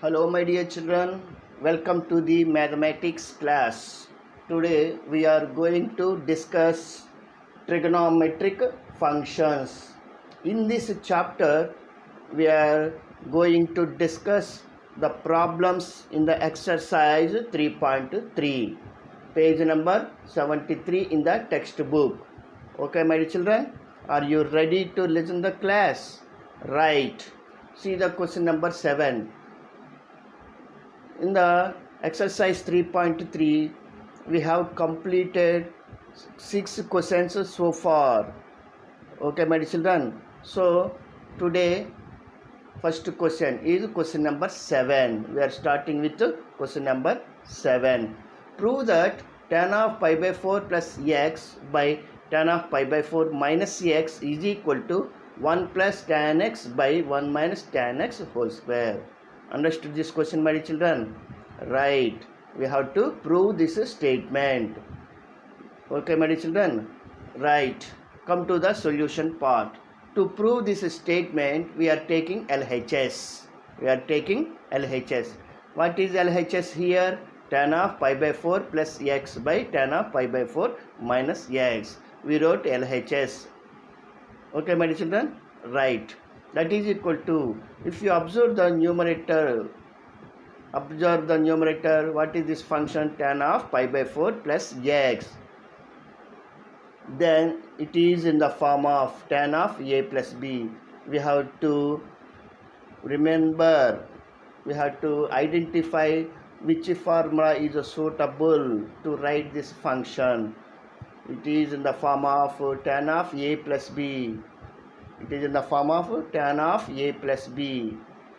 Hello my dear children, welcome to the mathematics class. Today we are going to discuss trigonometric functions. In this chapter we are going to discuss the problems in the exercise 3.3, page number 73 in the textbook. Okay my dear children, are you ready to listen the class? Right. See the question number 7. In the exercise 3.3 we have completed 6 questions so far. Okay my dear children, so today first question is question number 7. We are starting with question number 7. Prove that tan of pi by 4 plus x by tan of pi by 4 minus x is equal to 1 plus tan x by 1 minus tan x whole square. Understood this question my dear children? Right. We have to prove this statement. Okay my dear children? Right. Come to the solution part. To prove this statement, we are taking LHS. What is LHS here? Tan of pi by 4 plus x by tan of pi by 4 minus x. We wrote LHS. Okay, my dear children? Right. That is equal to, if you observe the numerator, what is this function? Tan of pi by 4 plus x. Then it is in the form of tan of a plus b. We have to remember, we have to identify which formula is suitable to write this function. It is in the form of tan of a plus b.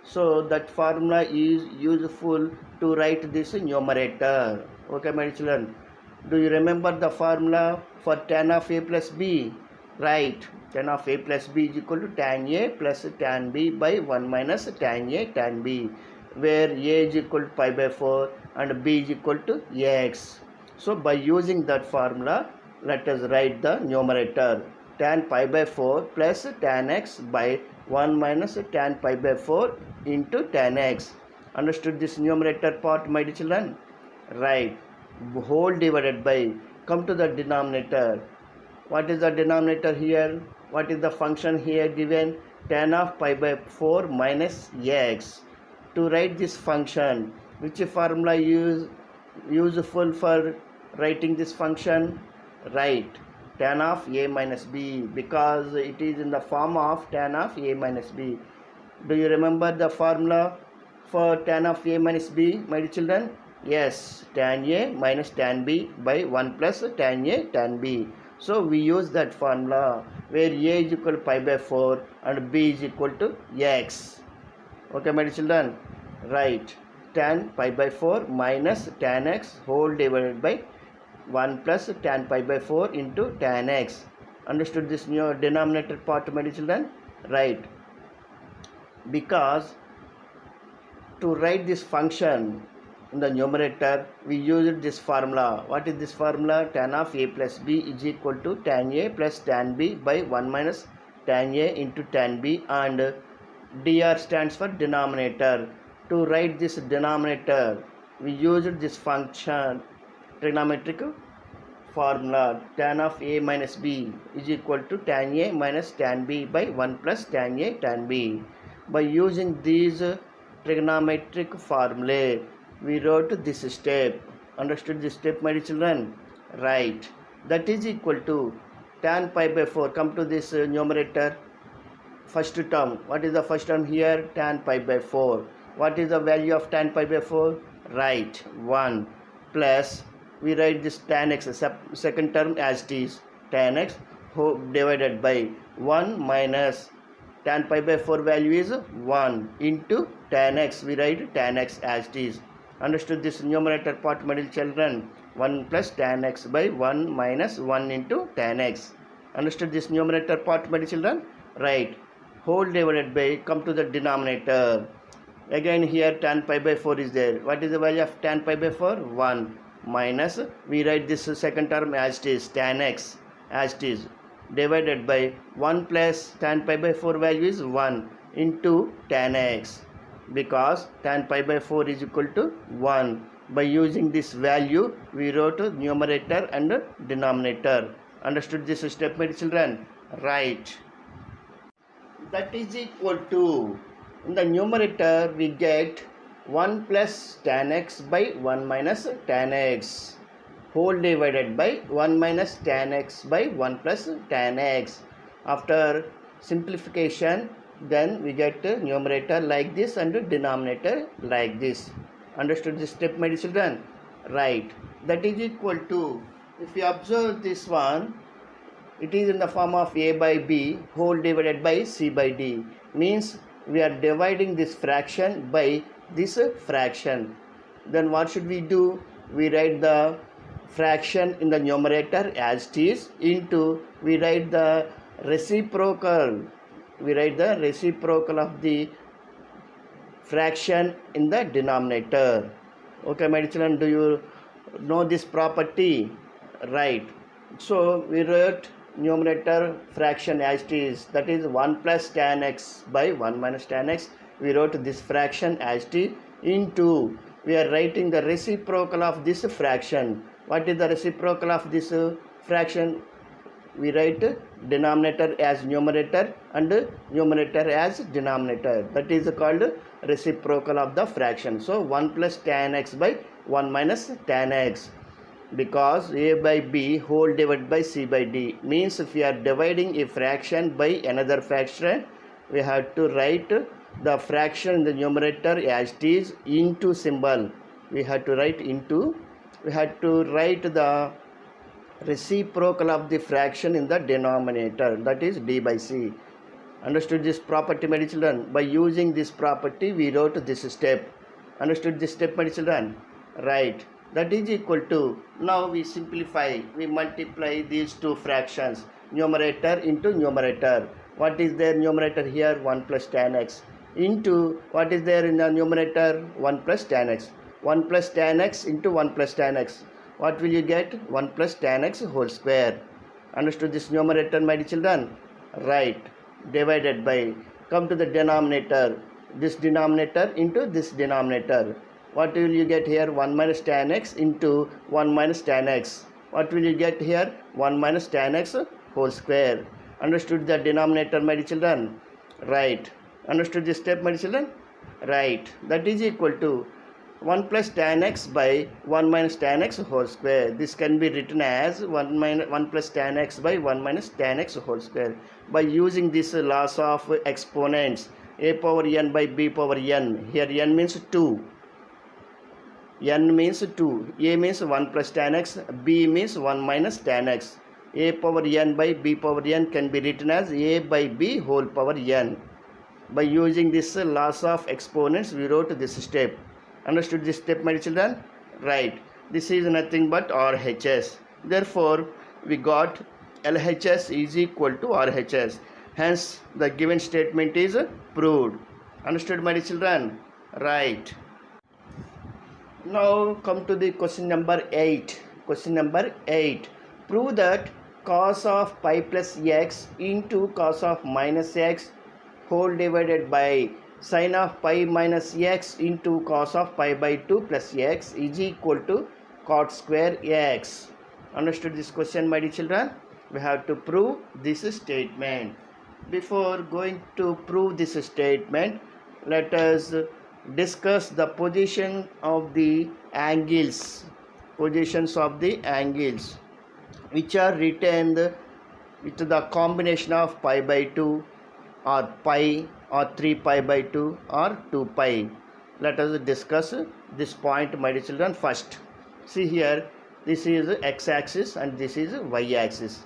So that formula is useful to write this numerator. Okay my children, do you remember the formula for tan of a plus b? Right, tan of a plus b is equal to tan a plus tan b by 1 minus tan a tan b, where a is equal to pi by 4 and b is equal to x. So by using that formula, let us write the numerator. Tan pi by 4 plus tan x by 1 minus tan pi by 4 into tan x. Understood this numerator part my dear children? Right. Whole divided by, come to the denominator. What is the denominator here? What is the function here given? Tan of pi by 4 minus x. To write this function, which formula is useful for writing this function? Right, tan of a minus b, because it is in the form of tan of a minus b. Do you remember the formula for tan of a minus b, my dear children? Yes, tan a minus tan b by 1 plus tan a tan b. So we use that formula where a is equal to pi by 4 and b is equal to x. Okay my dear children? Right, tan pi by 4 minus tan x whole divided by 1 plus tan pi by 4 into tan x. Understood this new denominator part my dear children? Right, because to write this function in the numerator, we used this formula. What is this formula? Tan of a plus b is equal to tan a plus tan b by 1 minus tan a into tan b, and dr stands for denominator. To write this denominator, we used this function trigonometric formula. Tan of a minus b is equal to tan a minus tan b by 1 plus tan a tan b. By using these trigonometric formulae, we wrote this step. Understood this step my dear children? Right, that is equal to tan pi by 4. Come to this numerator, first term. What is the first term here? Tan pi by 4. What is the value of tan pi by 4? Right, 1 plus, we write this tan x, second term as it is, tan x divided by 1 minus tan pi by 4 value is 1 into tan x, we write tan x as it is. Understood this numerator part my dear children? 1 plus tan x by 1 minus 1 into tan x. Understood this numerator part my dear children? Right, whole divided by, come to the denominator. Again here tan pi by 4 is there. What is the value of tan pi by 4? 1 minus, we write this second term as it is, tan x as it is, divided by 1 plus tan pi by 4 value is 1 into tan x. because tan pi by 4 is equal to 1. By using this value, we wrote numerator and denominator. Understood this step, my children? Right. That is equal to, in the numerator, we get 1 plus tan x by 1 minus tan x whole divided by 1 minus tan x by 1 plus tan x. After simplification, then we get numerator like this and denominator like this. Understood this step, my children? Right. That is equal to, if you observe this one, it is in the form of a by b whole divided by c by d. Means we are dividing this fraction by this fraction. Then what should we do? We write the fraction in the numerator as it is into, we write the reciprocal. We write the reciprocal of the fraction in the denominator. Okay, my children, do you know this property? Right. So we wrote numerator fraction as it is, that is 1 plus tan x by 1 minus tan x. We wrote this fraction as it is into, we are writing the reciprocal of this fraction. What is the reciprocal of this fraction? We write denominator as numerator and numerator as denominator. That is called reciprocal of the fraction. So 1 plus tan x by 1 minus tan x, because a by b whole divided by c by d. Means if we are dividing a fraction by another fraction, we have to write the fraction in the numerator as it is into symbol. We have to write the reciprocal of the fraction in the denominator, that is d by c. Understood this property, my children? By using this property, we wrote this step. Understood this step, my children? Right. That is equal to, now we simplify, we multiply these two fractions, numerator into numerator. What is their numerator here? 1 plus tan x into, what is there in the numerator? 1 plus tan x. 1 plus tan x into 1 plus tan x. What will you get? 1 plus tan x whole square. Understood this numerator, my children? Right. Divided by, come to the denominator, this denominator into this denominator. What will you get here? 1 minus tan x into 1 minus tan x. What will you get here? 1 minus tan x whole square. Understood the denominator, my children? Right. Understood this step, my children? Right. That is equal to 1 plus tan x by 1 minus tan x whole square. This can be written as 1 plus tan x by 1 minus tan x whole square. By using this laws of exponents, a power n by b power n. Here n means 2. N means 2. A means 1 plus tan x. B means 1 minus tan x. A power n by b power n can be written as a by b whole power n. By using this laws of exponents, we wrote this step. Understood this step, my children? Right. This is nothing but RHS. Therefore, we got LHS is equal to RHS. Hence, the given statement is proved. Understood, my children? Right. Now, come to the question number 8. Question number 8. Prove that cos of pi plus x into cos of minus x whole divided by sin of pi minus x into cos of pi by 2 plus x is equal to cot square x. Understood this question, my dear children? We have to prove this statement. Before going to prove this statement, let us discuss the position of the angles. Positions of the angles which are written with the combination of pi by 2 or pi or 3 pi by 2 or 2 pi. Let us discuss this point, my dear children, first. See here, this is x-axis and this is y-axis.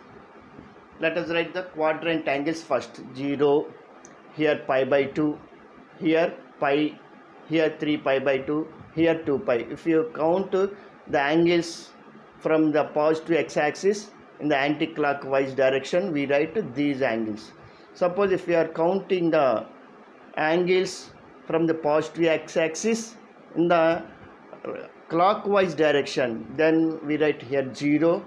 Let us write the quadrant angles first. 0, here pi by 2, here pi, here 3 pi by 2, here 2 pi. If you count the angles from the positive x-axis in the anti-clockwise direction, we write these angles. Suppose if we are counting the angles from the positive x-axis in the clockwise direction, then we write here 0,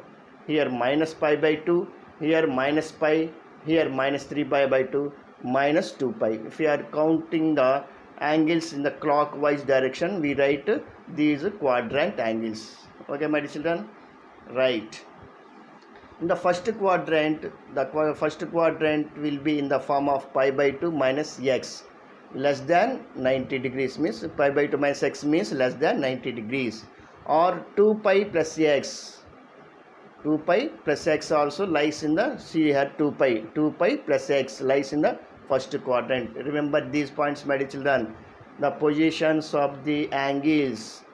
here minus pi by 2, here minus pi, here minus 3 pi by 2, minus 2 pi. If we are counting the angles in the clockwise direction, we write these quadrant angles. Okay, my children, right. In the first quadrant, the first quadrant will be in the form of pi by 2 minus x less than 90 degrees, means pi by 2 minus x means less than 90 degrees, or 2 pi plus x. 2 pi plus x also lies in the, see here 2 pi plus x lies in the first quadrant. Remember these points, my dear children. The positions of the angles,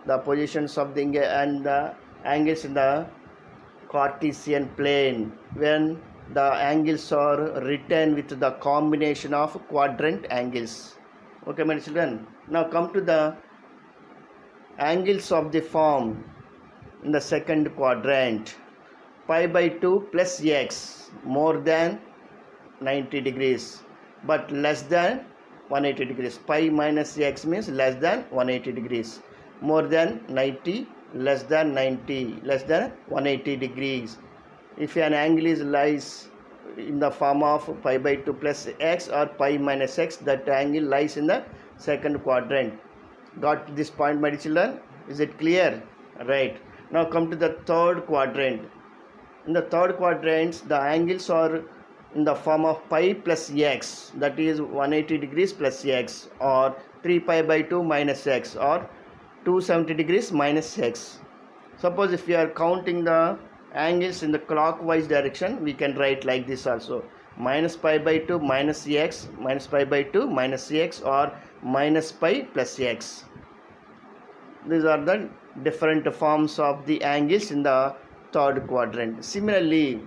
and the angles in the Cartesian plane, when the angles are written with the combination of quadrant angles. Okay, my children. Now come to the angles of the form in the second quadrant. Pi by 2 plus x more than 90 degrees but less than 180 degrees. Pi minus x means less than 180 degrees. More than 90, less than 90, less than 180 degrees. If an angle is lies in the form of pi by 2 plus x or pi minus x, that angle lies in the second quadrant. Got this point, my children? Is it clear? Right. Now come to the third quadrant. In the third quadrant, the angles are in the form of pi plus x, that is 180 degrees plus x, or 3 pi by 2 minus x, or 270 degrees minus x. Suppose if we are counting the angles in the clockwise direction, we can write like this also: minus pi by 2 minus x, minus pi by 2 minus x, or minus pi plus x. These are the different forms of the angles in the third quadrant. Similarly,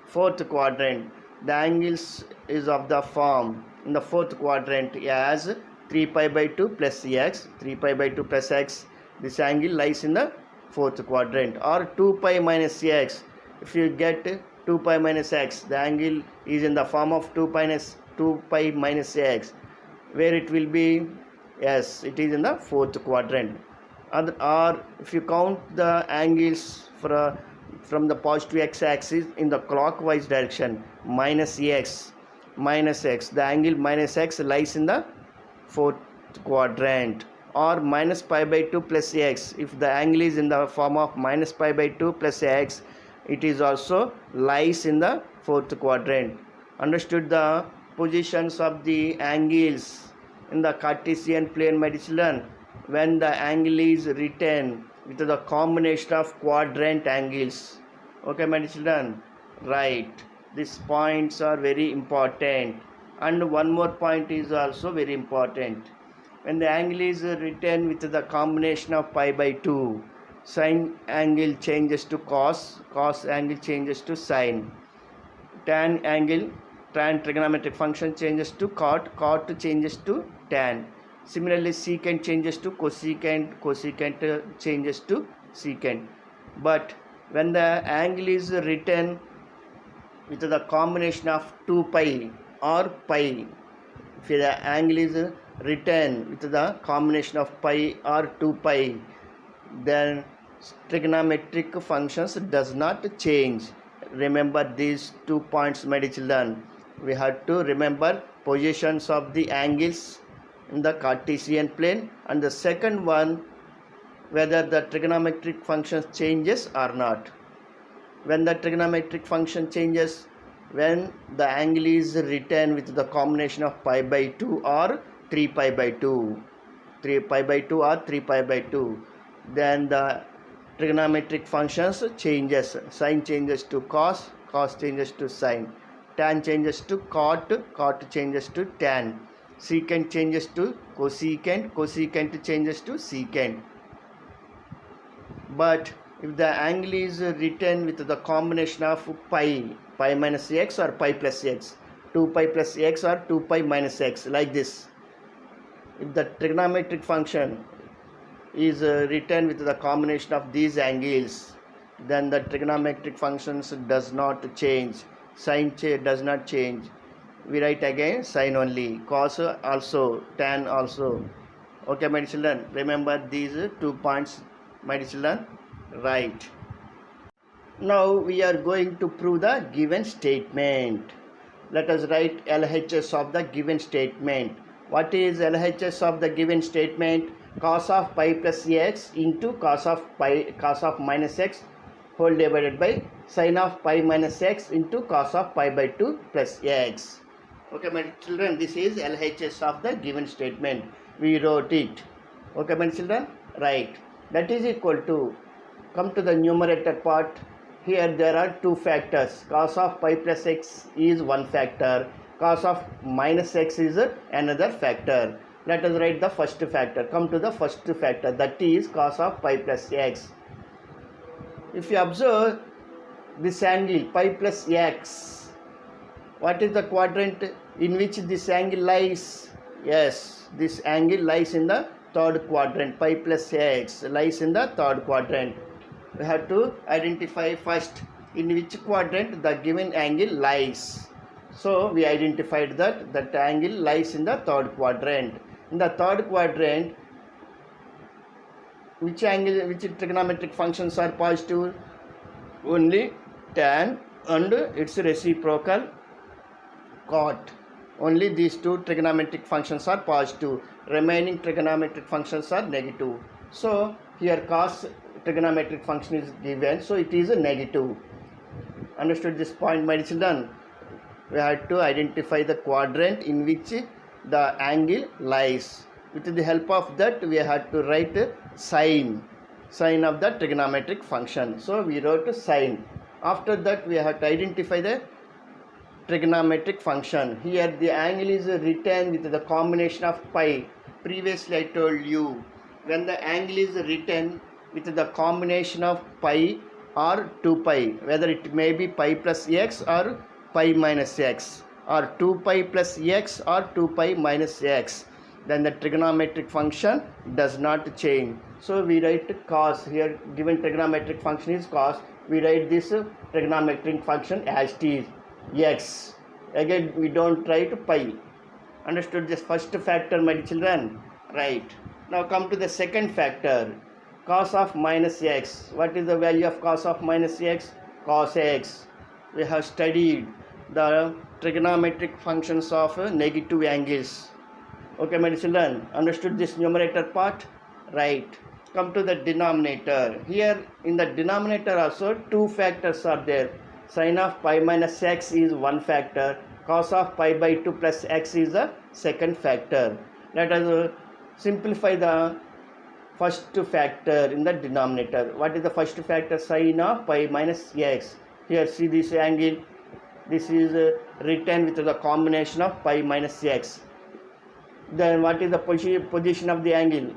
fourth quadrant, the angles is of the form in the fourth quadrant as 3 pi by 2 plus x, 3 pi by 2 plus x. This angle lies in the fourth quadrant, or 2 pi minus x. If you get 2 pi minus x, the angle is in the form of 2 pi minus x, where it will be, yes, it is in the fourth quadrant. Or if you count the angles from the positive x-axis in the clockwise direction, minus x, the angle minus x lies in the fourth quadrant. Or minus pi by 2 plus x, if the angle is in the form of minus pi by 2 plus x, it is also lies in the fourth quadrant. Understood the positions of the angles in the Cartesian plane, my children? When the angle is written with the combination of quadrant angles. Okay, my children? Right. These points are very important. And one more point is also very important. When the angle is written with the combination of pi by 2, sine angle changes to cos, cos angle changes to sine, tan trigonometric function changes to cot, cot changes to tan. Similarly, secant changes to cosecant, cosecant changes to secant. But when the angle is written with the combination of 2 pi or pi, if the angle is written with the combination of pi or 2 pi, then trigonometric functions does not change. Remember these 2 points, my dear children. We have to remember positions of the angles in the Cartesian plane, and the second one, whether the trigonometric function changes or not. When the trigonometric function changes, when the angle is written with the combination of pi by 2 or 3 pi by 2, 3 pi by 2 or 3 pi by 2, then the trigonometric functions changes. Sine changes to cos, cos changes to sine, tan changes to cot, cot changes to tan, secant changes to cosecant, cosecant changes to secant. But if the angle is written with the combination of pi minus x or pi plus x, 2 pi plus x or 2 pi minus x, like this, if the trigonometric function is written with the combination of these angles, then the trigonometric functions does not change. Sine does not change. We write again sine only, cos also, tan also. Okay, my children, remember these 2 points, my children. Right. Now we are going to prove the given statement. Let us write LHS of the given statement. What is LHS of the given statement? Cos of pi plus x into cos of minus x whole divided by sin of pi minus x into cos of pi by 2 plus x. Okay, my children, this is LHS of the given statement. We wrote it. Okay, my children, right. That is equal to, come to the numerator part. Here there are two factors. Cos of pi plus x is one factor. Cos of minus x is another factor. Let us write the first factor. Come to the first factor, that is cos of pi plus x. If you observe this angle pi plus x, what is the quadrant in which this angle lies? Yes, this angle lies in the third quadrant. Pi plus x lies in the third quadrant. We have to identify first in which quadrant the given angle lies. So we identified that angle lies in the third quadrant. In the third quadrant, which trigonometric functions are positive? Only tan and its reciprocal cot. Only these two trigonometric functions are positive. Remaining trigonometric functions are negative. So here cos trigonometric function is given, so it is a negative. Understood this point, my children? We have to identify the quadrant in which the angle lies. With the help of that, we had to write sine of the trigonometric function. So we wrote sine. After that, we have to identify the trigonometric function. Here the angle is written with the combination of pi. Previously I told you, when the angle is written with the combination of pi or 2 pi, whether it may be pi plus x or pi minus x, or 2 pi plus x or 2 pi minus x, then the trigonometric function does not change. So we write cos. Here given trigonometric function is cos. We write this trigonometric function as it is, x. Again we don't write pi. Understood this first factor, my children? Right. Now come to the second factor, cos of minus x. What is the value of cos of minus x? Cos x. We have studied the trigonometric functions of negative angles. Okay, my children, understood this numerator part? Right. Come to the denominator. Here in the denominator also two factors are there. Sin of pi minus x is one factor. Cos of pi by 2 plus x is the second factor. Let us simplify the first factor in the denominator. What is the first factor? Sin of pi minus x. Here see this angle. This is written with the combination of pi minus x. Then what is the position of the angle?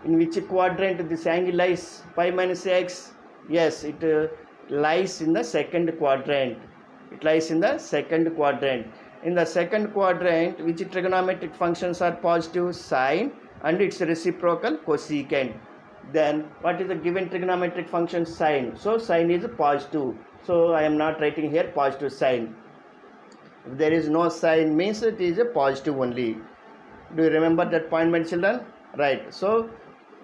In which quadrant this angle lies? Pi minus x. Yes, it lies in the second quadrant. It lies in the second quadrant. In the second quadrant, which trigonometric functions are positive? Sine and its reciprocal cosecant. Then what is the given trigonometric function? Sine. So sine is positive. So I am not writing here positive sine. If there is no sign, means it is a positive only. Do you remember that point, my children? Right. So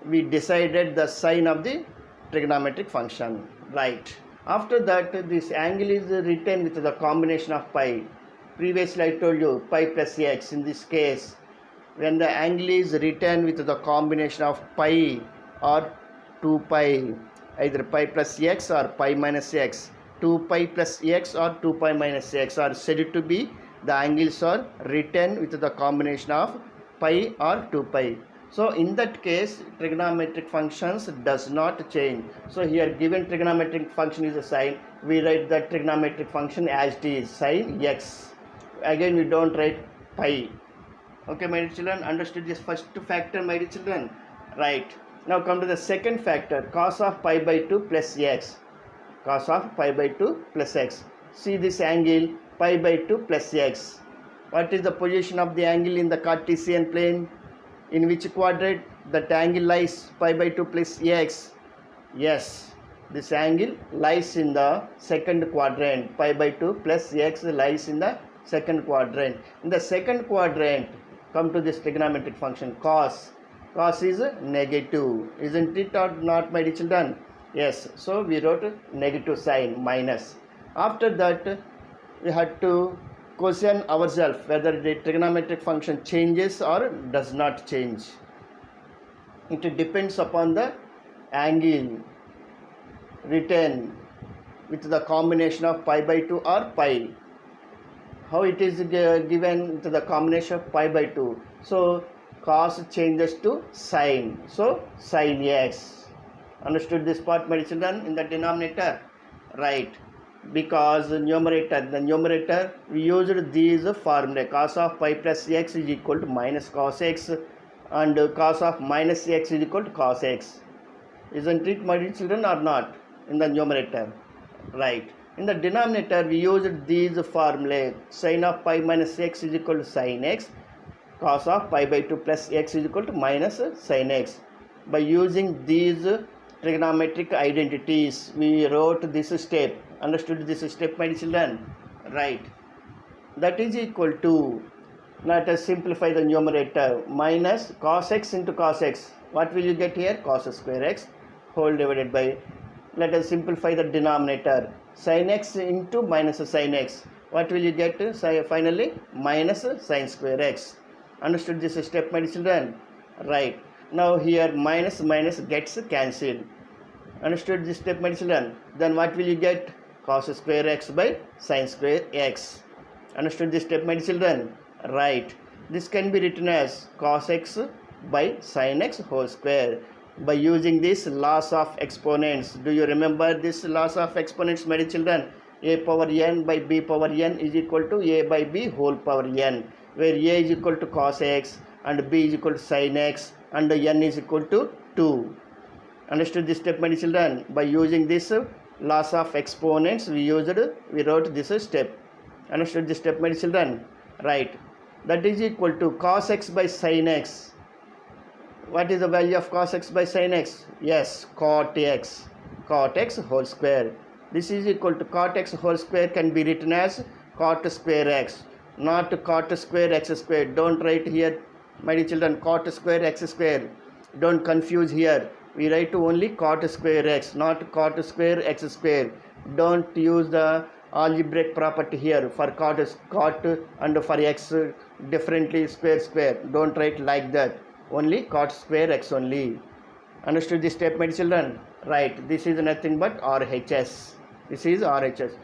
we decided the sign of the trigonometric function. Right. After that, this angle is written with the combination of pi. Previously I told you pi plus x. In this case, when the angle is written with the combination of pi or 2 pi, either pi plus x or pi minus x, 2 pi plus x or 2 pi minus x are said to be the angles are written with the combination of pi or 2 pi. So in that case, trigonometric functions does not change. So here given trigonometric function is a sine, we write the trigonometric function as it is, sine x. Again we don't write pi. Okay, my dear children, understood this first factor, my dear children? Right. Now come to the second factor, cos of pi by 2 plus x. Cos of pi by 2 plus x. See this angle pi by 2 plus x. What is the position of the angle in the Cartesian plane? In which quadrant that angle lies? Pi by 2 plus x. Yes, this angle lies in the second quadrant. Pi by 2 plus x lies in the second quadrant. In the second quadrant, come to this trigonometric function cos. Cos is negative, isn't it or not, my dear children? Yes, so we wrote negative sign, minus. After that, we had to question ourselves whether the trigonometric function changes or does not change. It depends upon the angle written with the combination of pi by 2 or pi. How it is given to the combination of pi by 2. So cos changes to sine. So sin x. Understood this part, my children, in the denominator? Right. Because the numerator we used these formula. Cos of pi plus x is equal to minus cos x, and cos of minus x is equal to cos x. Isn't it, my children, or not? In the numerator. Right. In the denominator we used these formulae. Sin of pi minus x is equal to sin x. Cos of pi by 2 plus x is equal to minus sin x. By using these trigonometric identities, we wrote this step. Understood this step, my children? Right. That is equal to, let us simplify the numerator, minus cos x into cos x. What will you get here? Cos square x whole divided by, let us simplify the denominator, sin x into minus sin x. What will you get? Finally, minus sin square x. Understood this step, my children? Right. Now here minus minus gets cancelled. Understood this step, my children? Then what will you get? Cos square x by sin square x. Understood this step, my children? Right. This can be written as cos x by sin x whole square. By using this laws of exponents. Do you remember this laws of exponents, my children? A power n by b power n is equal to a by b whole power n, where a is equal to cos x and b is equal to sin x and n is equal to 2. Understood this step, my children? By using this laws of exponents, we wrote this step. Understood this step, my children? Right. That is equal to cos x by sin x. What is the value of cos x by sin x? Yes, cot x whole square. This is equal to cot x whole square can be written as cot square x, not cot square x square. Don't write here, my dear children, cot square x square. Don't confuse here. We write only cot square x, not cot square x square. Don't use the algebraic property here for cot and for x differently square. Don't write like that. Only cot square x only. Understood this step, my children? Right. This is nothing but RHS. This is RHS.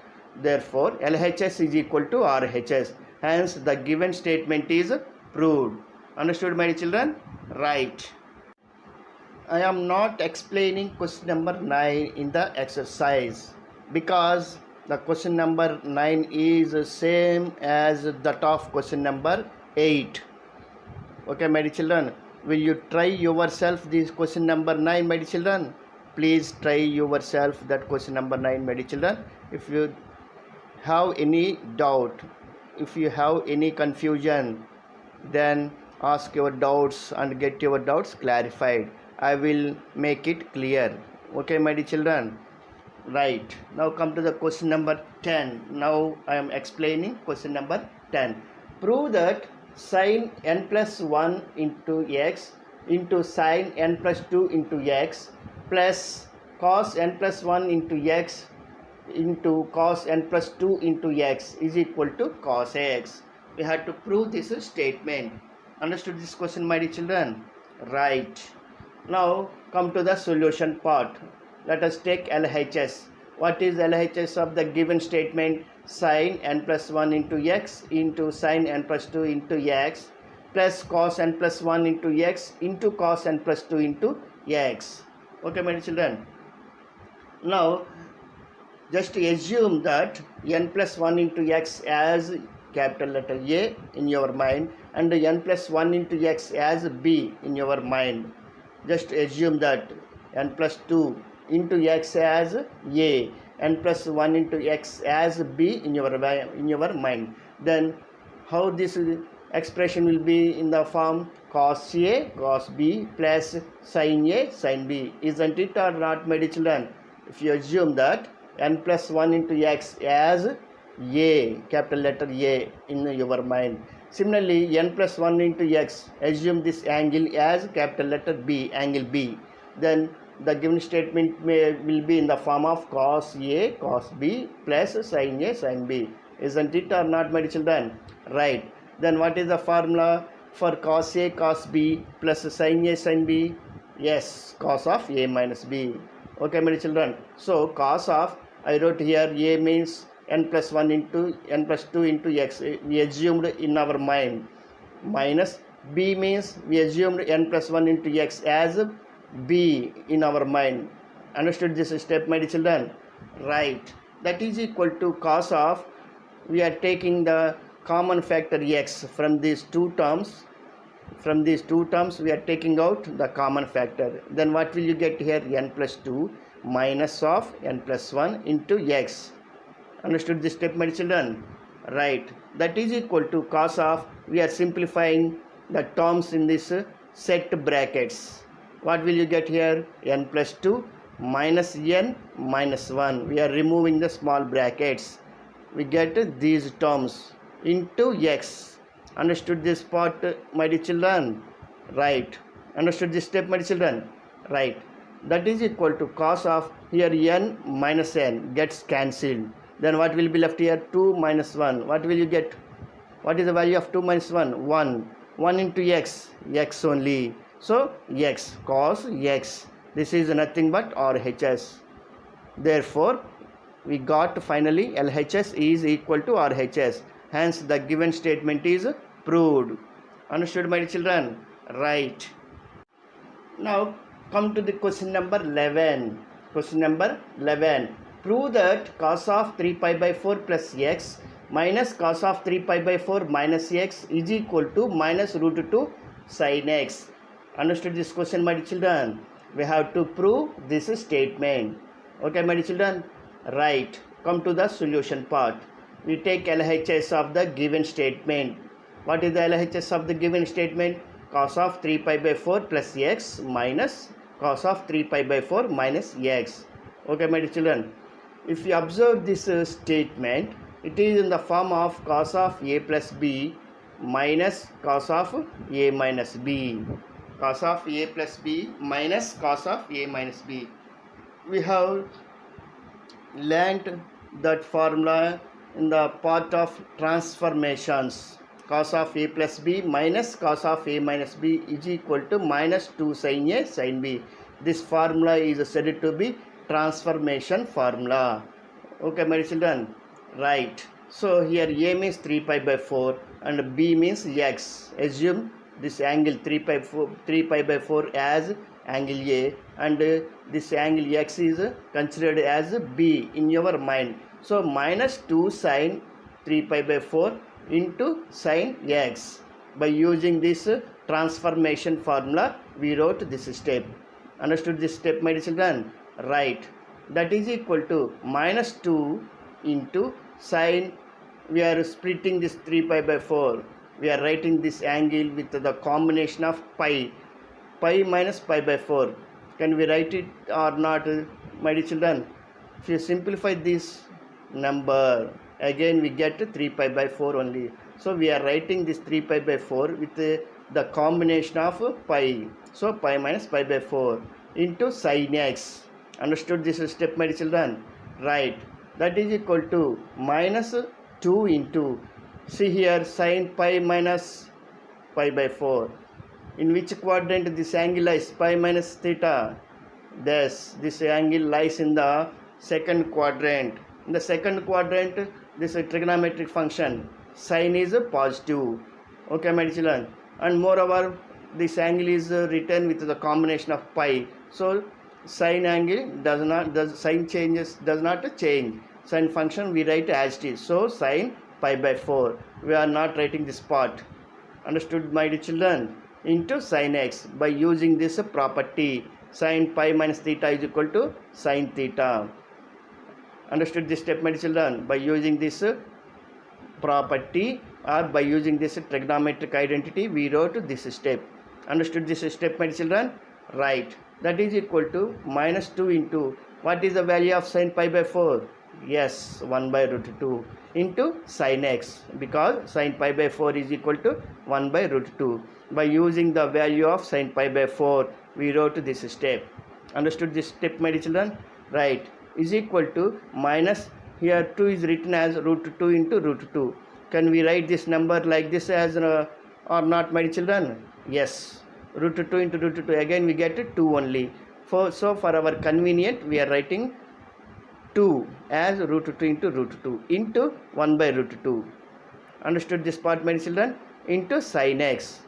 Therefore, LHS is equal to RHS. Hence, the given statement is proved. Understood, my children? Right. I am not explaining question number 9 in the exercise because the question number 9 is same as that of question number 8. Okay, my children? Will you try yourself this question number 9, my children? Please try yourself that question number 9, my children. If you have any doubt, if you have any confusion, then ask your doubts and get your doubts clarified. I will make it clear. Okay, my children? Right. Now come to the question number 10. Now I am explaining question number 10. Prove that sin n plus 1 into x into sin n plus 2 into x plus cos n plus 1 into x into cos n plus 2 into x is equal to cos x. We have to prove this statement. Understood this question, my dear children? Right. Now come to the solution part. Let us take LHS. What is LHS of the given statement? Sin n plus 1 into x into sin n plus 2 into x plus cos n plus 1 into x into cos n plus 2 into x. Okay, my children? Now just assume that n plus 1 into x as capital letter A in your mind and n plus 1 into x as B in your mind. Just assume that n plus 2 into x as A, n plus 1 into x as B in your mind. Then how this expression will be in the form cos A cos B plus sin A sin B. Isn't it or not, my dear children? If you assume that n plus 1 into x as A, capital letter A in your mind. Similarly, n plus 1 into x, assume this angle as capital letter B, angle B. Then the given statement will be in the form of cos A cos B plus sin A sin B. isn't it or not, my children? Right. Then what is the formula for cos A cos B plus sin A sin B? Yes, cos of A minus B. Okay, my children. So cos of, I wrote here, A means n plus 1 into n plus 2 into x. We assumed in our mind. Minus B means we assumed n plus 1 into x as B in our mind. Understood this step, my children? Right. That is equal to cos of, we are taking the common factor x from these two terms. From these two terms we are taking out the common factor. Then what will you get here? N plus 2 minus of n plus 1 into x. Understood this step, my children? Right. That is equal to cos of, we are simplifying the terms in this set brackets. What will you get here? N plus 2 minus n minus 1. We are removing the small brackets. We get these terms into x. Understood this part, my dear children? Right. Understood this step, my dear children? Right. That is equal to cos of, here n minus n gets cancelled. Then what will be left here? 2 minus 1. What will you get? What is the value of 2 minus 1? 1. 1 into x. X only. So x, cos x. This is nothing but RHS. Therefore, we got finally LHS is equal to RHS. Hence, the given statement is proved. Understood, my children? Right. Now, come to the question number 11. Question number 11. Prove that cos of 3 pi by 4 plus x minus cos of 3 pi by 4 minus x is equal to minus root 2 sin x. Understood this question, my children? We have to prove this statement. Okay, my children? Right. Come to the solution part. We take LHS of the given statement. What is the LHS of the given statement? Cos of 3 pi by 4 plus x minus cos of 3 pi by 4 minus x. Okay, my children? If you observe this statement, it is in the form of cos of a plus b minus cos of a minus b. Cos of a plus b minus cos of a minus b. We have learnt that formula in the part of transformations. Cos of a plus b minus cos of a minus b is equal to minus 2 sin a sin b. This formula is said to be transformation formula. Okay, my children? Right. So here a means 3 pi by 4 and b means x. Assume this angle 3 pi by 4 as angle a, and this angle x is considered as b in your mind. So minus 2 sin 3 pi by 4 into sin x. By using this transformation formula, we wrote this step. Understood this step, my children? Right. That is equal to minus 2 into sin, we are splitting this 3 pi by 4. We are writing this angle with the combination of pi. Pi minus pi by 4. Can we write it or not, my dear children? If you simplify this number, again we get 3 pi by 4 only. So we are writing this 3 pi by 4 with the combination of pi. So pi minus pi by 4 into sin x. Understood this step, my children? Right. That is equal to minus 2 into, see here, sin pi minus pi by 4. In which quadrant this angle lies? Pi minus theta. Thus, this angle lies in the second quadrant. In the second quadrant, this trigonometric function, sin is positive. Okay, my children? And moreover, this angle is written with the combination of pi. So, sin angle does not change. Sin function we write as it is. So sin pi by 4. We are not writing this part. Understood, my dear children? Into sin x by using this property. Sin pi minus theta is equal to sin theta. Understood this step, my dear children? By using this property or by using this trigonometric identity, we wrote this step. Understood this step, my dear children? Right. That is equal to minus 2 into, what is the value of sin pi by 4? Yes, 1 by root 2 into sin x, because sin pi by 4 is equal to 1 by root 2. By using the value of sin pi by 4, we wrote this step. Understood this step, my dear children? Right. Is equal to minus Here 2 is written as root 2 into root 2. Can we write this number like this as or not, my children? Yes. Root 2 into root 2. Again we get 2 only. So for our convenient, we are writing 2 as root 2 into root 2 into 1 by root 2. Understood this part, my children? Into sin x.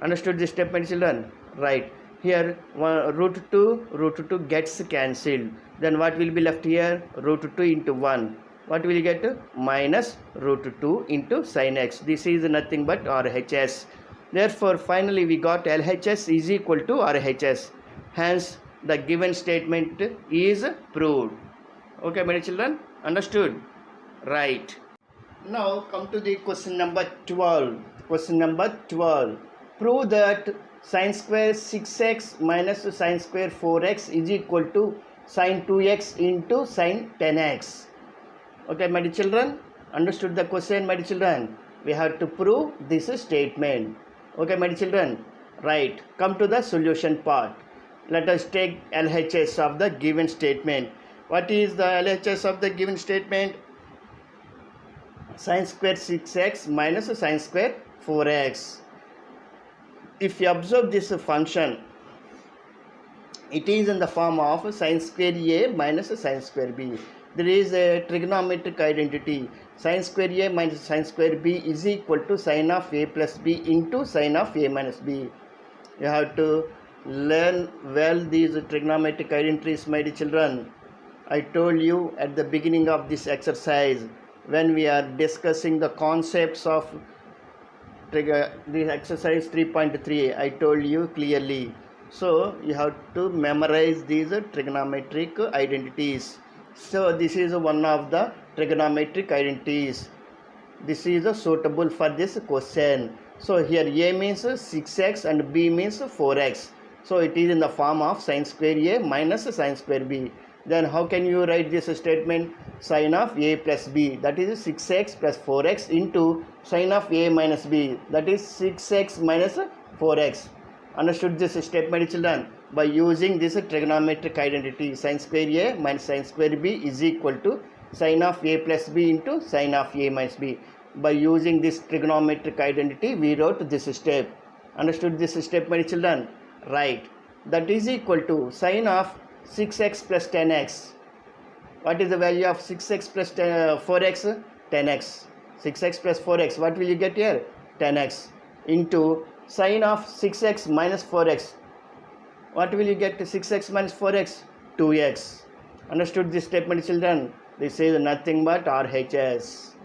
Understood this step, my children? Right. Here root 2 gets cancelled. Then what will be left here? Root 2 into 1. What will you get? Minus root 2 into sin x. This is nothing but RHS. Therefore, finally we got LHS is equal to RHS. Hence, the given statement is proved. Okay, my children? Understood? Right. Now come to the question number 12. Question number 12. Prove that sin square 6x minus sin square 4x is equal to sin 2x into sin 10x. Okay, my children? Understood the question, my children? We have to prove this statement. Okay, my children? Right. Come to the solution part. Let us take LHS of the given statement. What is the LHS of the given statement? Sin square 6x minus sin square 4x. If you observe this function, it is in the form of sin square a minus sin square b. There is a trigonometric identity. Sin square a minus sin square b is equal to sin of a plus b into sin of a minus b. You have to learn well these trigonometric identities, my dear children. I told you at the beginning of this exercise, when we are discussing the concepts of this exercise 3.3, I told you clearly. So you have to memorize these trigonometric identities. So this is one of the trigonometric identities. This is suitable for this question. So here a means 6x and b means 4x. So it is in the form of sin square a minus sin square b. Then how can you write this statement? Sin of a plus b, that is 6x plus 4x into sin of a minus b, that is 6x minus 4x. Understood this step, my children? By using this trigonometric identity, sin square a minus sin square b is equal to sin of a plus b into sin of a minus b. By using this trigonometric identity, we wrote this step. Understood this step, my children? Right. That is equal to sin of 6x plus 10x. What is the value of 6x plus 4x? 10x. 6x plus 4x. What will you get here? 10x. Into sin of 6x minus 4x. What will you get? 6x minus 4x? 2x. Understood this statement, children? This is nothing but RHS.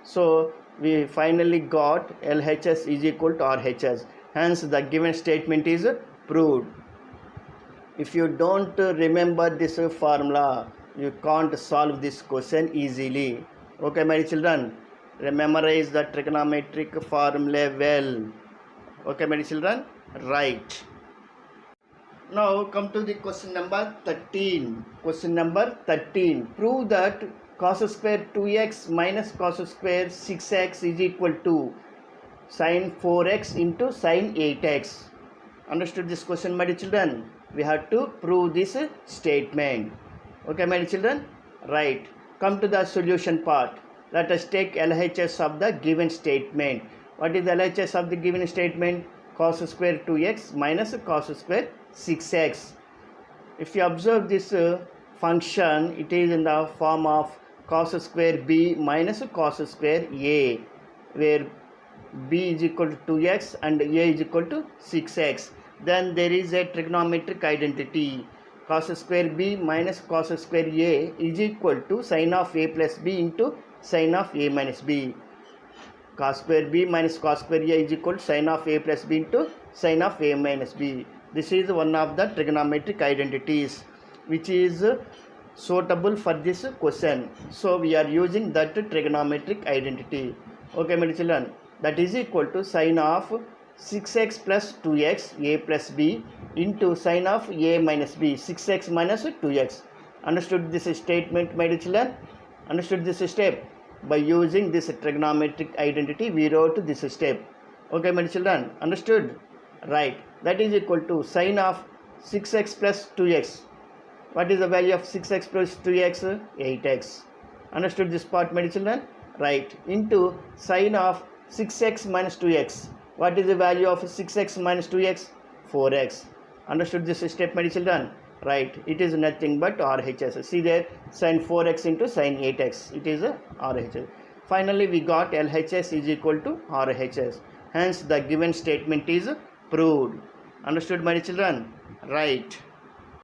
So we finally got LHS is equal to RHS. Hence the given statement is proved. If you don't remember this formula, you can't solve this question easily. Okay, my children? Memorize the trigonometric formula well. Okay, my children? Right. Now come to the question number 13. Question number 13. Prove that cos square 2x minus cos square 6x is equal to sin 4x into sin 8x. Understood this question, my dear children? We have to prove this statement. Okay, my dear children? Right. Come to the solution part. Let us take LHS of the given statement. What is the LHS of the given statement? Cos square 2x minus cos square 6x. If you observe this function, it is in the form of cos square b minus cos square a, where b is equal to 2x and a is equal to 6x. Then there is a trigonometric identity. Cos square b minus cos square a is equal to sin of a plus b into sin of a minus b. Cos square b minus cos square a is equal to sin of a plus b into sin of a minus b. This is one of the trigonometric identities which is suitable for this question. So we are using that trigonometric identity. Okay, my children? That is equal to sin of 6x plus 2x a plus b into sin of a minus b, 6x minus 2x. Understood this statement, my dear children? Understood this step? By using this trigonometric identity, we wrote this step. Okay, my dear children? Understood? Right. That is equal to sin of 6x plus 2x. What is the value of 6x plus 2x? 8x. Understood this part, my children? Right. Into sine of 6x minus 2x. What is the value of 6x minus 2x? 4x. Understood this step, my children? Right. It is nothing but RHS. See there, sine 4x into sine 8x. It is a RHS. Finally, we got LHS is equal to RHS. Hence, the given statement is proved. Understood, my children? Right.